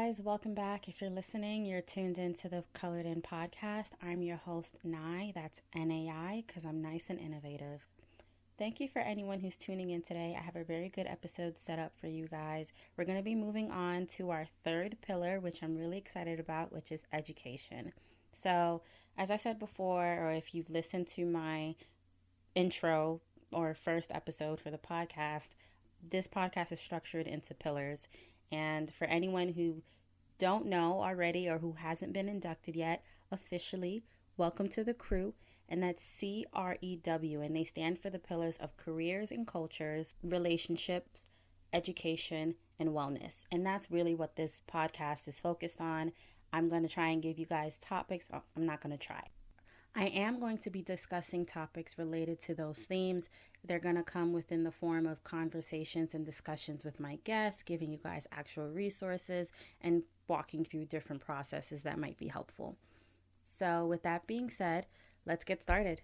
guys, welcome back. If you're listening, you're tuned into the Colored In podcast. I'm your host, Nai. That's N-A-I, because I'm nice and innovative. Thank you for anyone who's tuning in today. I have a very good episode set up for you guys. We're going to be moving on to our third pillar, which I'm really excited about, which is education. So, as I said before, or if you've listened to my intro or first episode for the podcast, this podcast is structured into pillars. And for anyone who don't know already or who hasn't been inducted yet, officially, welcome to the crew. And that's CREW. And they stand for the pillars of careers and cultures, relationships, education, and wellness. And that's really what this podcast is focused on. I'm going to try and give you guys topics. Oh, I'm not going to try. I am going to be discussing topics related to those themes. They're going to come within the form of conversations and discussions with my guests, giving you guys actual resources and walking through different processes that might be helpful. So with that being said, let's get started.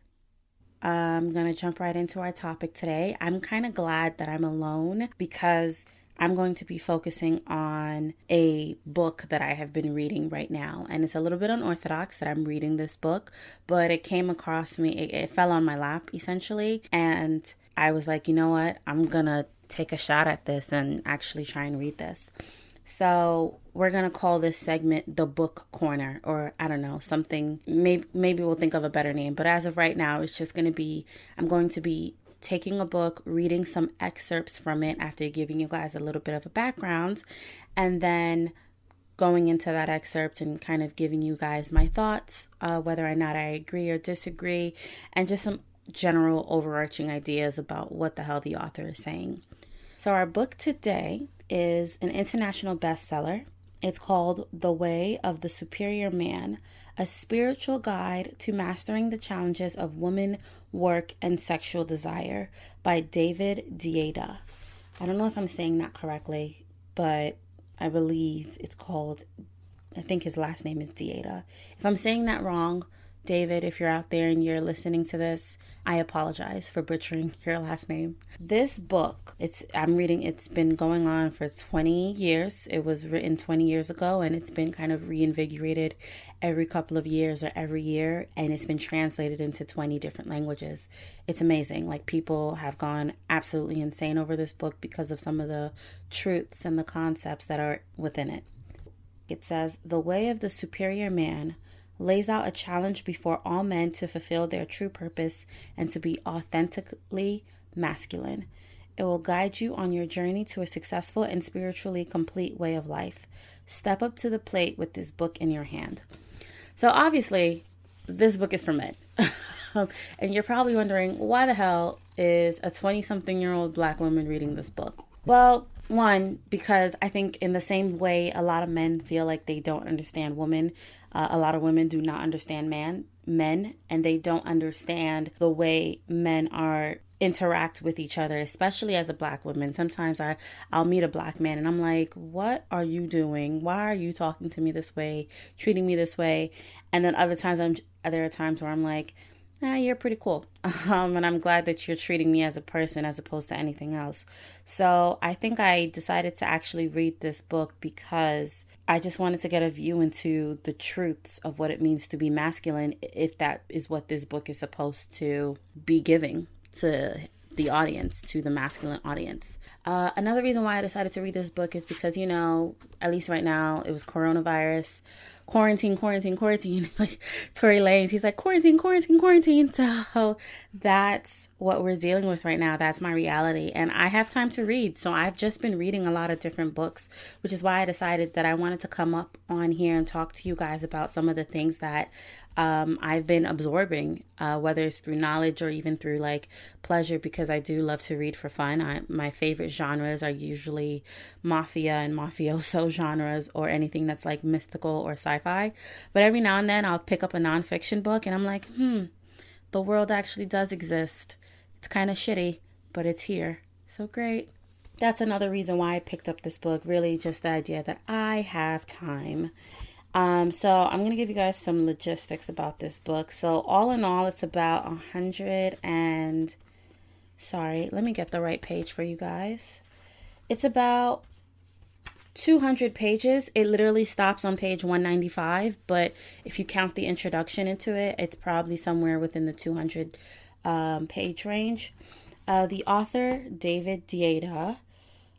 I'm going to jump right into our topic today. I'm kind of glad that I'm alone because I'm going to be focusing on a book that I have been reading right now. And it's a little bit unorthodox that I'm reading this book, but it came across me. It fell on my lap, essentially. And I was like, you know what? I'm going to take a shot at this and actually try and read this. So we're going to call this segment the book corner, or I don't know, something. Maybe we'll think of a better name. But as of right now, it's just going to be, I'm going to be taking a book, reading some excerpts from it after giving you guys a little bit of a background, and then going into that excerpt and kind of giving you guys my thoughts, whether or not I agree or disagree, and just some general overarching ideas about what the hell the author is saying. So our book today is an international bestseller. It's called The Way of the Superior Man, a spiritual guide to mastering the challenges of woman, work, and sexual desire by Deida. I don't know if I'm saying that correctly, but I believe it's called, I think his last name is Deida. If I'm saying that wrong, David, if you're out there and you're listening to this, I apologize for butchering your last name. This book, it's been going on for 20 years. It was written 20 years ago, and it's been kind of reinvigorated every couple of years or every year, and it's been translated into 20 different languages. It's amazing. Like, people have gone absolutely insane over this book because of some of the truths and the concepts that are within it. It says, "The Way of the Superior Man lays out a challenge before all men to fulfill their true purpose and to be authentically masculine. It will guide you on your journey to a successful and spiritually complete way of life. Step up to the plate with this book in your hand." So obviously, this book is for men. And you're probably wondering, why the hell is a 20-something-year-old Black woman reading this book? Well, one, because I think in the same way a lot of men feel like they don't understand women, a lot of women do not understand men, and they don't understand the way men interact with each other, especially as a Black woman. Sometimes I'll meet a Black man and I'm like, what are you doing? Why are you talking to me this way, treating me this way? And then there are times where I'm like, you're pretty cool. And I'm glad that you're treating me as a person as opposed to anything else. So I think I decided to actually read this book because I just wanted to get a view into the truths of what it means to be masculine, if that is what this book is supposed to be giving to the audience, to the masculine audience. Another reason why I decided to read this book is because, at least right now, it was coronavirus. Quarantine. Like Tory Lanez, he's like, quarantine. So that's what we're dealing with right now. That's my reality. And I have time to read. So I've just been reading a lot of different books, which is why I decided that I wanted to come up on here and talk to you guys about some of the things that I've been absorbing, whether it's through knowledge or even through like pleasure, because I do love to read for fun. My favorite genres are usually mafia and mafioso genres, or anything that's like mystical or sci-fi. But every now and then I'll pick up a nonfiction book and I'm like, the world actually does exist. It's kind of shitty, but it's here. So great. That's another reason why I picked up this book. Really just the idea that I have time. So I'm going to give you guys some logistics about this book. So all in all, it's about 100 and, sorry, let me get the right page for you guys. It's about 200 pages. It literally stops on page 195, but if you count the introduction into it, it's probably somewhere within the 200 page range. The author, Deida,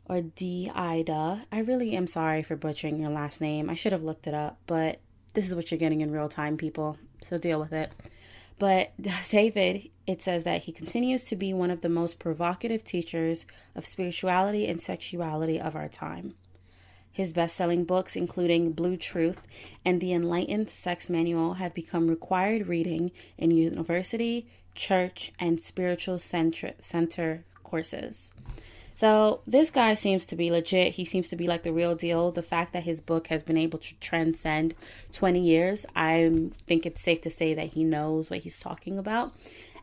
or Deida. I really am sorry for butchering your last name. I should have looked it up, but this is what you're getting in real time, people. So deal with it. But David, it says that he continues to be one of the most provocative teachers of spirituality and sexuality of our time. His best-selling books, including Blue Truth and The Enlightened Sex Manual, have become required reading in university, church, and spiritual center courses. So this guy seems to be legit. He seems to be like the real deal. The fact that his book has been able to transcend 20 years, I think it's safe to say that he knows what he's talking about.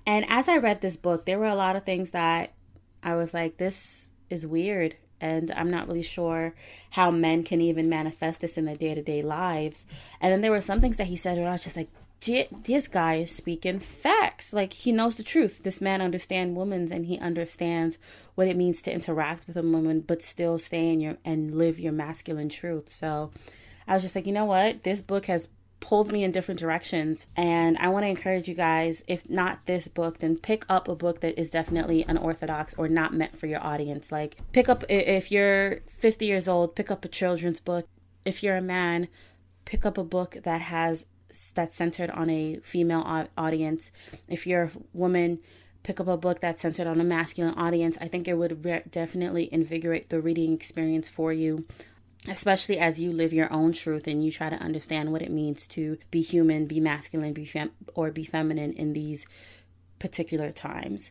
And as I read this book, there were a lot of things that I was like, this is weird. And I'm not really sure how men can even manifest this in their day-to-day lives. And then there were some things that he said where I was just like, this guy is speaking facts. Like, he knows the truth. This man understands women, and he understands what it means to interact with a woman, but still stay in your and live your masculine truth. So I was just like, you know what? This book has pulled me in different directions, and I want to encourage you guys, if not this book, then pick up a book that is definitely unorthodox or not meant for your audience. Like, pick up, if you're 50 years old, pick up a children's book. If you're a man, pick up a book that's centered on a female audience. If you're a woman, pick up a book that's centered on a masculine audience. I think it would definitely invigorate the reading experience for you, especially as you live your own truth and you try to understand what it means to be human, be masculine, be feminine in these particular times.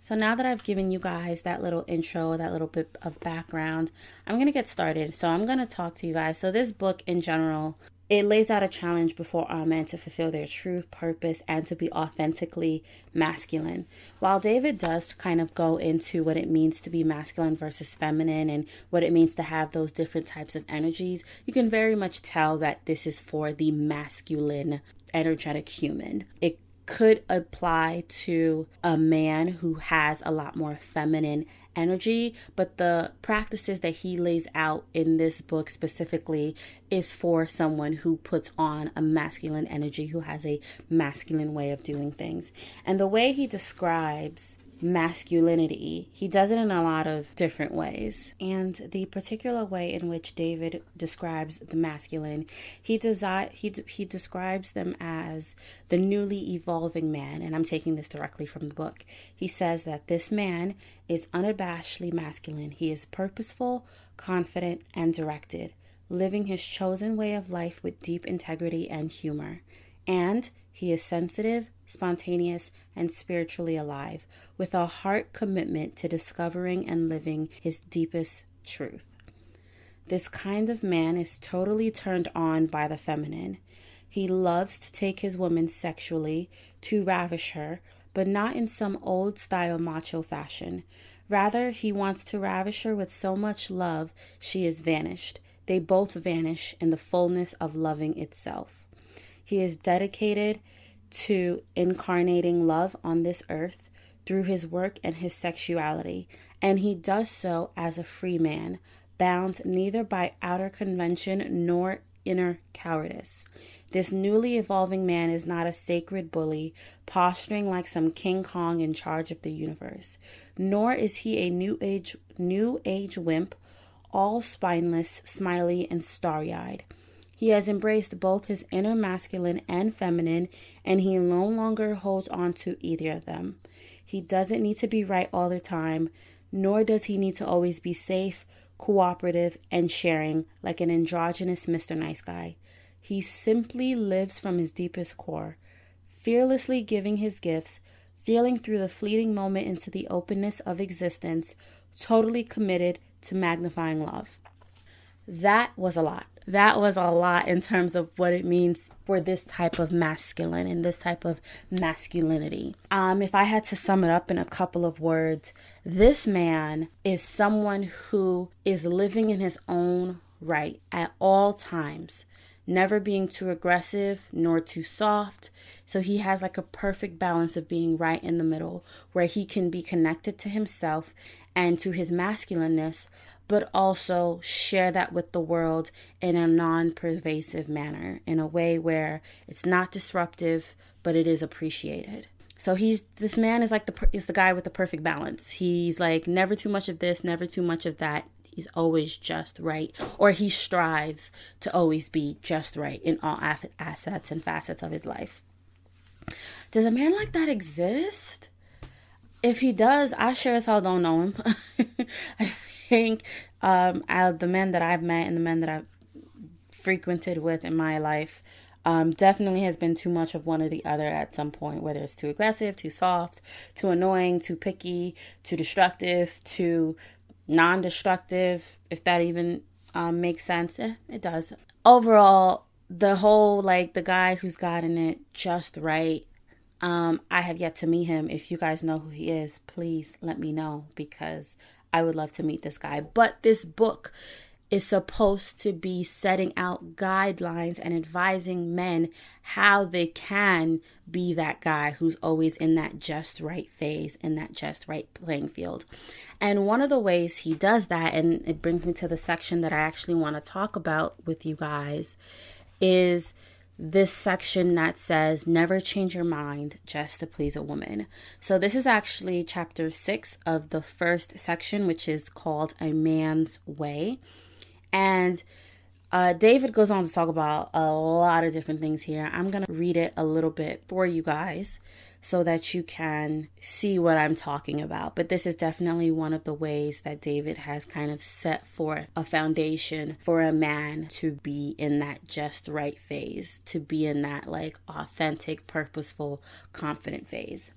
So now that I've given you guys that little intro, that little bit of background, I'm going to get started. So I'm going to talk to you guys. So this book in general, it lays out a challenge before all men to fulfill their truth, purpose, and to be authentically masculine. While David does kind of go into what it means to be masculine versus feminine and what it means to have those different types of energies, you can very much tell that this is for the masculine, energetic human. It could apply to a man who has a lot more feminine energy, but the practices that he lays out in this book specifically is for someone who puts on a masculine energy, who has a masculine way of doing things. And the way he describes masculinity, he does it in a lot of different ways. And the particular way in which David describes the masculine, he describes them as the newly evolving man. And I'm taking this directly from the book. He says that this man is unabashedly masculine. He is purposeful, confident, and directed, living his chosen way of life with deep integrity and humor. And he is sensitive, spontaneous, and spiritually alive, with a heart commitment to discovering and living his deepest truth. This kind of man is totally turned on by the feminine. He loves to take his woman sexually, to ravish her, but not in some old-style macho fashion. Rather, he wants to ravish her with so much love she is vanished. They both vanish in the fullness of loving itself. He is dedicated to incarnating love on this earth through his work and his sexuality, and he does so as a free man, bound neither by outer convention nor inner cowardice. This newly evolving man is not a sacred bully posturing like some King Kong in charge of the universe, nor is he a new age wimp, all spineless, smiley, and starry-eyed. He has embraced both his inner masculine and feminine, and he no longer holds on to either of them. He doesn't need to be right all the time, nor does he need to always be safe, cooperative, and sharing like an androgynous Mr. Nice Guy. He simply lives from his deepest core, fearlessly giving his gifts, feeling through the fleeting moment into the openness of existence, totally committed to magnifying love. That was a lot. That was a lot in terms of what it means for this type of masculine and this type of masculinity. If I had to sum it up in a couple of words, this man is someone who is living in his own right at all times, never being too aggressive nor too soft. So he has like a perfect balance of being right in the middle, where he can be connected to himself and to his masculineness, but also share that with the world in a non-pervasive manner, in a way where it's not disruptive, but it is appreciated. So this man is like the guy with the perfect balance. He's like never too much of this, never too much of that. He's always just right, or he strives to always be just right in all assets and facets of his life. Does a man like that exist? If he does, I sure as hell don't know him. I think out of the men that I've met and the men that I've frequented with in my life, definitely has been too much of one or the other at some point, whether it's too aggressive, too soft, too annoying, too picky, too destructive, too non-destructive, if that even makes sense. It does. Overall, the whole like the guy who's gotten it just right, I have yet to meet him. If you guys know who he is, please let me know, because I would love to meet this guy. But this book is supposed to be setting out guidelines and advising men how they can be that guy who's always in that just right phase, in that just right playing field. And one of the ways he does that, and it brings me to the section that I actually want to talk about with you guys, is this section that says, never change your mind just to please a woman. So this is actually chapter 6 of the first section, which is called A Man's Way. And David goes on to talk about a lot of different things here. I'm going to read it a little bit for you guys so that you can see what I'm talking about. But this is definitely one of the ways that David has kind of set forth a foundation for a man to be in that just right phase, to be in that like authentic, purposeful, confident phase.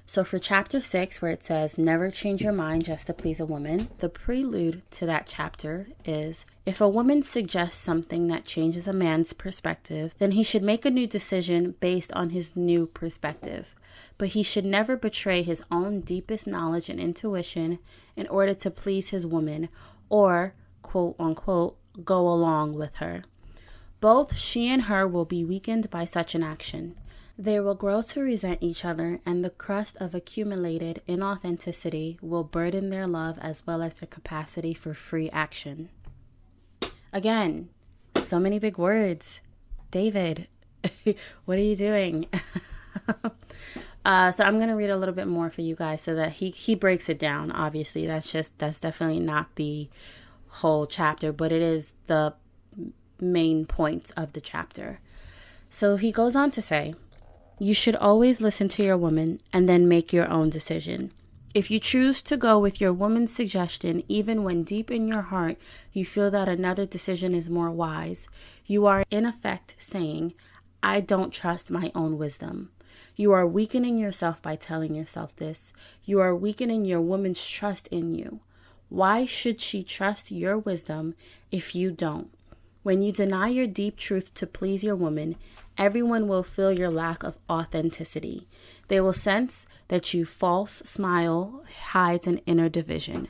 So for chapter 6, where it says, never change your mind just to please a woman, the prelude to that chapter is, if a woman suggests something that changes a man's perspective, then he should make a new decision based on his new perspective. But he should never betray his own deepest knowledge and intuition in order to please his woman or, quote unquote, go along with her. Both she and her will be weakened by such an action. They will grow to resent each other, and the crust of accumulated inauthenticity will burden their love as well as their capacity for free action. Again, so many big words. David, what are you doing? So I'm going to read a little bit more for you guys so that he breaks it down. Obviously, that's definitely not the whole chapter, but it is the main points of the chapter. So he goes on to say, you should always listen to your woman and then make your own decision. If you choose to go with your woman's suggestion, even when deep in your heart you feel that another decision is more wise, you are in effect saying, I don't trust my own wisdom. You are weakening yourself by telling yourself this. You are weakening your woman's trust in you. Why should she trust your wisdom if you don't? When you deny your deep truth to please your woman, everyone will feel your lack of authenticity. They will sense that your false smile hides an inner division.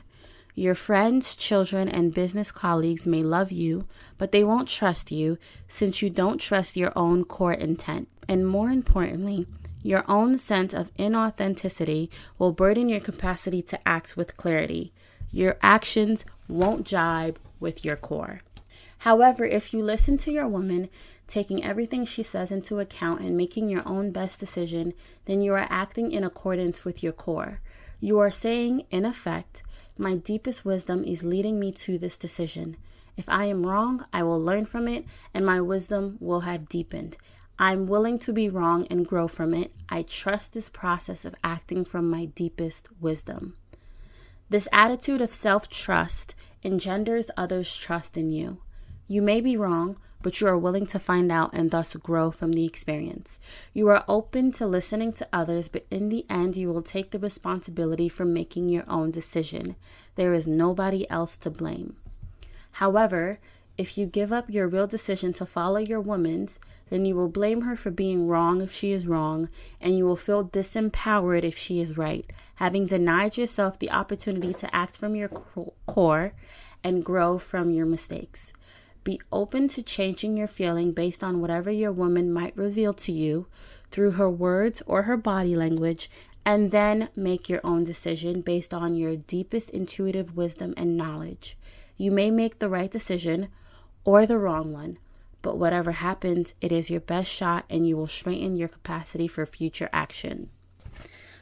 Your friends, children, and business colleagues may love you, but they won't trust you since you don't trust your own core intent. And more importantly, your own sense of inauthenticity will burden your capacity to act with clarity. Your actions won't jibe with your core. However, if you listen to your woman, taking everything she says into account and making your own best decision, then you are acting in accordance with your core. You are saying, in effect, my deepest wisdom is leading me to this decision. If I am wrong, I will learn from it, and my wisdom will have deepened. I'm willing to be wrong and grow from it. I trust this process of acting from my deepest wisdom. This attitude of self-trust engenders others' trust in you. You may be wrong, but you are willing to find out and thus grow from the experience. You are open to listening to others, but in the end, you will take the responsibility for making your own decision. There is nobody else to blame. However, if you give up your real decision to follow your woman's, then you will blame her for being wrong if she is wrong, and you will feel disempowered if she is right, having denied yourself the opportunity to act from your core and grow from your mistakes. Be open to changing your feeling based on whatever your woman might reveal to you through her words or her body language, and then make your own decision based on your deepest intuitive wisdom and knowledge. You may make the right decision or the wrong one, but whatever happens, it is your best shot and you will strengthen your capacity for future action.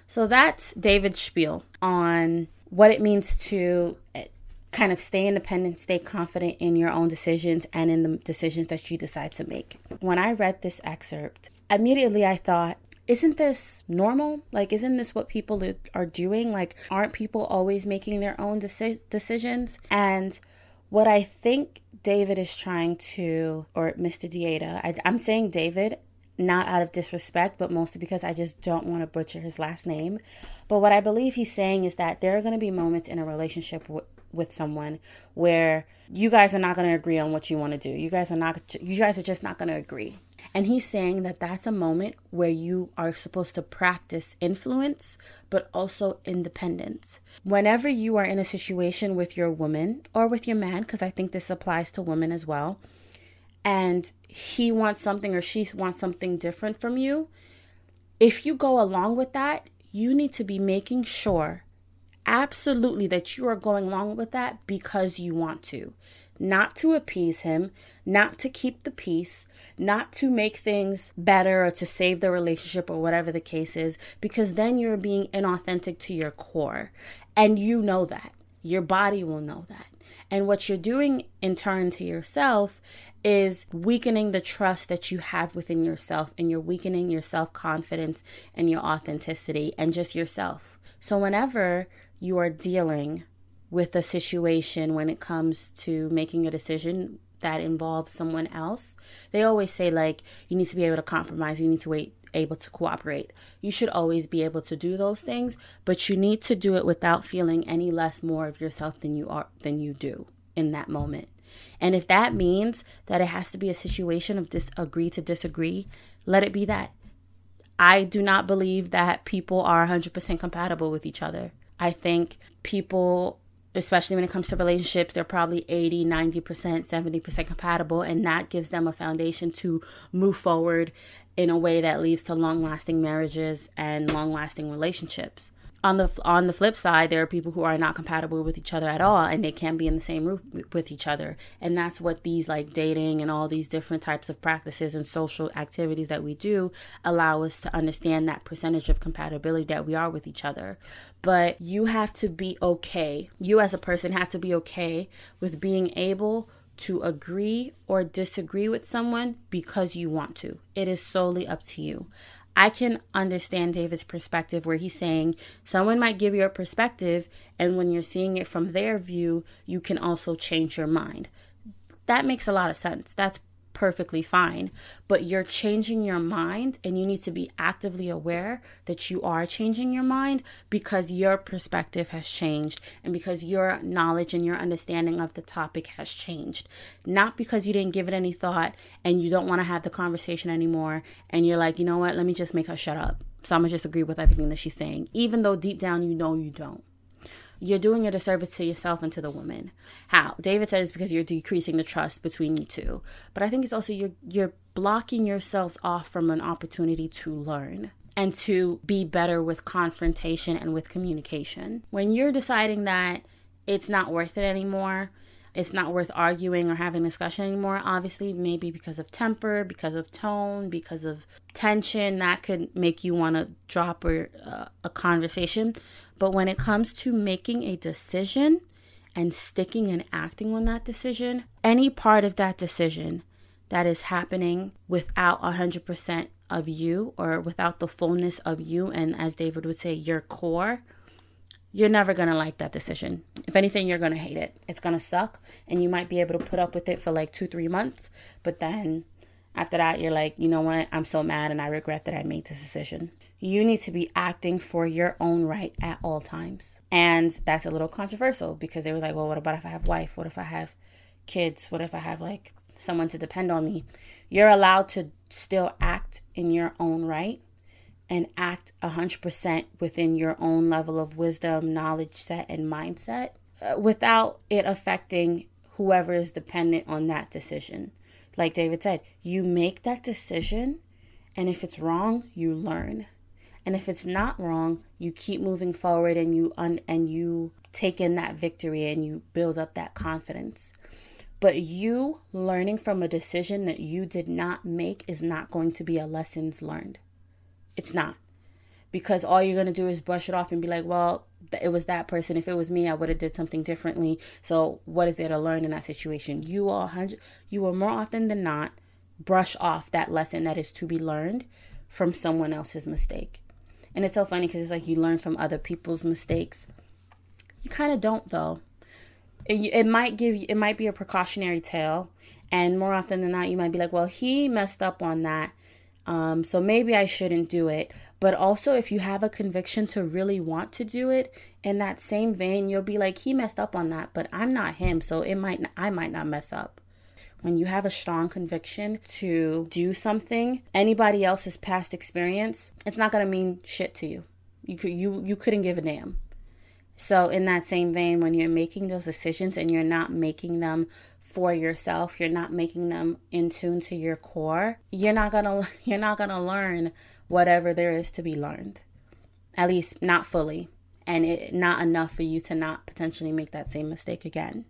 So that's David's spiel on what it means to kind of stay independent, stay confident in your own decisions and in the decisions that you decide to make. When I read this excerpt, immediately I thought, isn't this normal? Like, isn't this what people are doing? Like, aren't people always making their own decisions? And what I think David is trying to, or Mr. Deida, I'm saying David, not out of disrespect, but mostly because I just don't want to butcher his last name. But what I believe he's saying is that there are going to be moments in a relationship with someone where you guys are not going to agree on what you want to do. You guys are just not going to agree. And he's saying that that's a moment where you are supposed to practice influence, but also independence. Whenever you are in a situation with your woman or with your man, because I think this applies to women as well, and he wants something or she wants something different from you, if you go along with that, you need to be making sure absolutely that you are going along with that because you want to. Not to appease him, not to keep the peace, not to make things better or to save the relationship or whatever the case is, because then you're being inauthentic to your core. And you know that. Your body will know that. And what you're doing in turn to yourself is weakening the trust that you have within yourself, and you're weakening your self-confidence and your authenticity and just yourself. So whenever you are dealing with a situation when it comes to making a decision that involves someone else, they always say, like, you need to be able to compromise, you need to be able to cooperate. You should always be able to do those things, but you need to do it without feeling any less more of yourself than you do in that moment. And if that means that it has to be a situation of agree to disagree, let it be that. I do not believe that people are 100% compatible with each other. I think people, especially when it comes to relationships, they're probably 80, 90%, 70% compatible, and that gives them a foundation to move forward in a way that leads to long-lasting marriages and long-lasting relationships. On the flip side, there are people who are not compatible with each other at all, and they can't be in the same room with each other. And that's what these like dating and all these different types of practices and social activities that we do allow us to understand that percentage of compatibility that we are with each other. But you have to be okay. You as a person have to be okay with being able to agree or disagree with someone because you want to. It is solely up to you. I can understand David's perspective where he's saying someone might give you a perspective, and when you're seeing it from their view, you can also change your mind. That makes a lot of sense. That's perfectly fine, but you're changing your mind, and you need to be actively aware that you are changing your mind because your perspective has changed and because your knowledge and your understanding of the topic has changed. Not because you didn't give it any thought and you don't want to have the conversation anymore and you're like, you know what, let me just make her shut up, so I'm gonna just agree with everything that she's saying, even though deep down you know you don't. You're doing a disservice to yourself and to the woman. How? David says because you're decreasing the trust between you two. But I think it's also you're blocking yourselves off from an opportunity to learn and to be better with confrontation and with communication. When you're deciding that it's not worth it anymore, it's not worth arguing or having discussion anymore, obviously maybe because of temper, because of tone, because of tension, that could make you want to drop a conversation. But when it comes to making a decision and sticking and acting on that decision, any part of that decision that is happening without 100% of you or without the fullness of you, and as David would say, your core, you're never going to like that decision. If anything, you're going to hate it. It's going to suck, and you might be able to put up with it for like 2-3 months. But then after that, you're like, you know what? I'm so mad and I regret that I made this decision. You need to be acting for your own right at all times. And that's a little controversial because they were like, well, what about if I have a wife? What if I have kids? What if I have like someone to depend on me? You're allowed to still act in your own right and act 100% within your own level of wisdom, knowledge set, and mindset without it affecting whoever is dependent on that decision. Like David said, you make that decision, and if it's wrong, you learn. And if it's not wrong, you keep moving forward and you take in that victory and you build up that confidence. But you learning from a decision that you did not make is not going to be a lessons learned. It's not. Because all you're going to do is brush it off and be like, well, it was that person. If it was me, I would have did something differently. So what is there to learn in that situation? You will more often than not brush off that lesson that is to be learned from someone else's mistake. And it's so funny because it's like you learn from other people's mistakes. You kind of don't, though. It might be a precautionary tale. And more often than not, you might be like, well, he messed up on that. So maybe I shouldn't do it. But also, if you have a conviction to really want to do it, in that same vein, you'll be like, he messed up on that, but I'm not him. So I might not mess up. When you have a strong conviction to do something, anybody else's past experience, it's not going to mean shit to you. You couldn't give a damn. So in that same vein, when you're making those decisions and you're not making them for yourself, you're not making them in tune to your core, you're not gonna learn whatever there is to be learned. At least not fully, and not enough for you to not potentially make that same mistake again.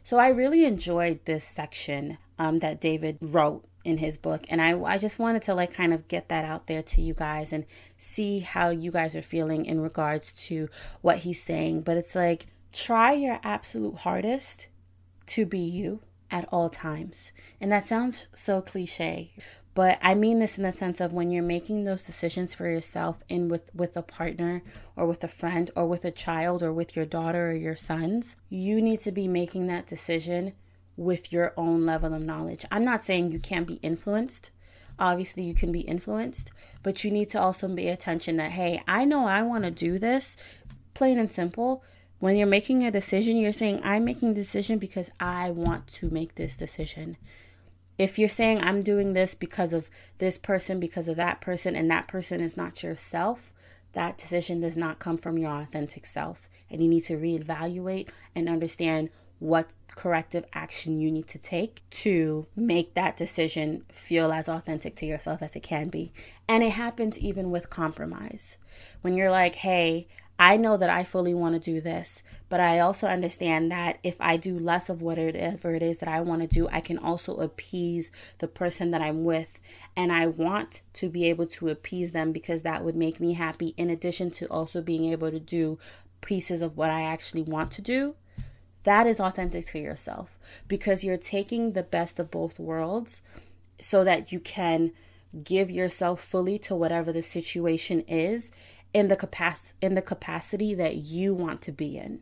So I really enjoyed this section that David wrote in his book. And I just wanted to kind of get that out there to you guys and see how you guys are feeling in regards to what he's saying. But it's like, try your absolute hardest to be you at all times. And that sounds so cliche, but I mean this in the sense of when you're making those decisions for yourself and with a partner or with a friend or with a child or with your daughter or your sons, you need to be making that decision with your own level of knowledge. I'm not saying you can't be influenced. Obviously, you can be influenced, but you need to also pay attention that, hey, I know I want to do this, plain and simple. When you're making a decision, you're saying, I'm making a decision because I want to make this decision. If you're saying, I'm doing this because of this person, because of that person, and that person is not yourself, that decision does not come from your authentic self. And you need to reevaluate and understand what corrective action you need to take to make that decision feel as authentic to yourself as it can be. And it happens even with compromise. When you're like, hey, I know that I fully want to do this, but I also understand that if I do less of whatever it is that I want to do, I can also appease the person that I'm with. And I want to be able to appease them because that would make me happy, in addition to also being able to do pieces of what I actually want to do. That is authentic to yourself, because you're taking the best of both worlds so that you can give yourself fully to whatever the situation is in the capacity that you want to be in.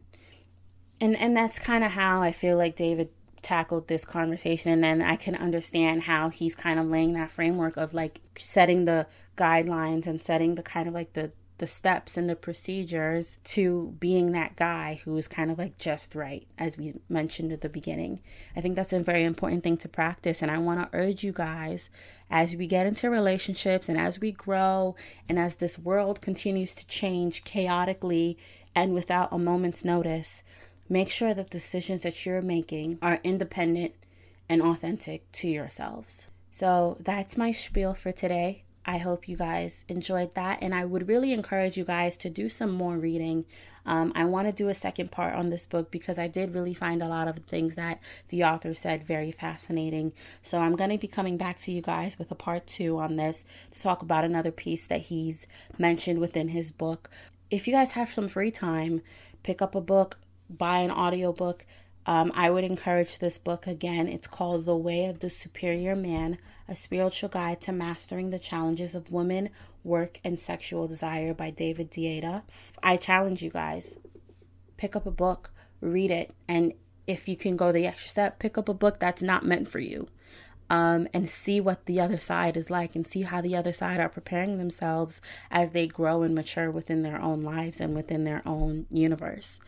And that's kind of how I feel like David tackled this conversation. And I can understand how he's kind of laying that framework of setting the guidelines and setting the kind of the steps and the procedures to being that guy who is kind of just right, as we mentioned at the beginning. I think that's a very important thing to practice. And I want to urge you guys, as we get into relationships and as we grow and as this world continues to change chaotically and without a moment's notice, make sure that the decisions that you're making are independent and authentic to yourselves. So that's my spiel for today. I hope you guys enjoyed that, and I would really encourage you guys to do some more reading. I want to do a second part on this book because I did really find a lot of the things that the author said very fascinating. So I'm going to be coming back to you guys with a part 2 on this to talk about another piece that he's mentioned within his book. If you guys have some free time, pick up a book, buy an audiobook. I would encourage this book again. It's called The Way of the Superior Man, A Spiritual Guide to Mastering the Challenges of Women, Work, and Sexual Desire by Deida. I challenge you guys, pick up a book, read it, and if you can go the extra step, pick up a book that's not meant for you, and see what the other side is like and see how the other side are preparing themselves as they grow and mature within their own lives and within their own universe.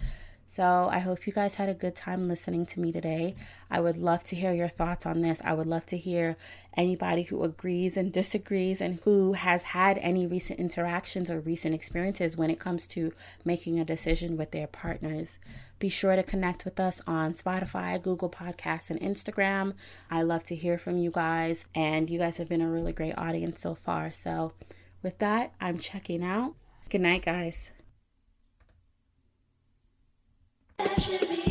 So I hope you guys had a good time listening to me today. I would love to hear your thoughts on this. I would love to hear anybody who agrees and disagrees and who has had any recent interactions or recent experiences when it comes to making a decision with their partners. Be sure to connect with us on Spotify, Google Podcasts, and Instagram. I love to hear from you guys, and you guys have been a really great audience so far. So With that, I'm checking out. Good night, guys. That should be